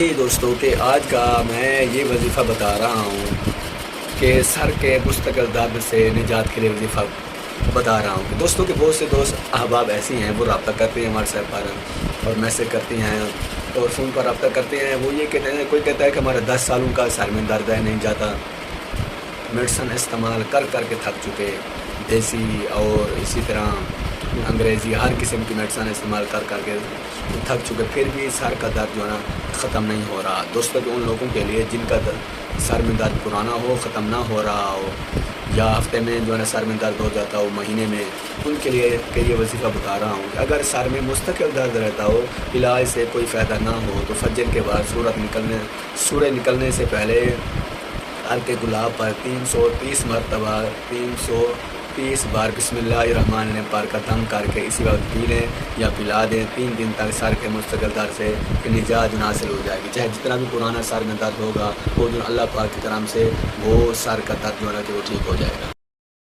دوستوں کہ آج کا میں یہ وظیفہ بتا رہا ہوں کہ سر کے مستقل درد سے نجات کے لیے وظیفہ بتا رہا ہوں کہ دوستوں کے بہت سے دوست احباب ایسی ہیں وہ رابطہ کرتے ہیں ہمارے ساتھ پر اور میسج کرتی ہیں اور فون پر رابطہ کرتے ہیں. وہ یہ کہتے ہیں، کوئی کہتا ہے کہ ہمارا 10 سالوں کا سر میں درد ہے، نہیں جاتا، میڈیسن استعمال کر کر کے تھک چکے، دیسی اور اسی طرح انگریزی ہر قسم کی میڈیسن استعمال کر کر کے تھک چکے، پھر بھی سر کا درد جو ہے نا ختم نہیں ہو رہا. دوستوں کہ ان لوگوں کے لیے جن کا سر میں درد پرانا ہو، ختم نہ ہو رہا ہو، یا ہفتے میں جو ہے نا سر میں درد ہو جاتا ہو، مہینے میں، ان کے لیے یہ وظیفہ بتا رہا ہوں کہ اگر سر میں مستقل درد رہتا ہو، علاج سے کوئی فائدہ نہ ہو، تو فجر کے بعد سورج نکلنے سے پہلے عرق گلاب پر 330 مرتبہ 330 بار بسم اللہ الرحمن الرحیم پڑھ کر دم کر کے اسی وقت پی لیں یا پلا دیں. 3 دن تک سر کے مستقل درد سے نجات حاصل ہو جائے گی. چاہے جتنا بھی پرانا سر میں درد ہوگا، وہ جو اللہ پاک کی کرم سے وہ سر کا درد جو ہے نا کہ وہ ٹھیک ہو جائے گا.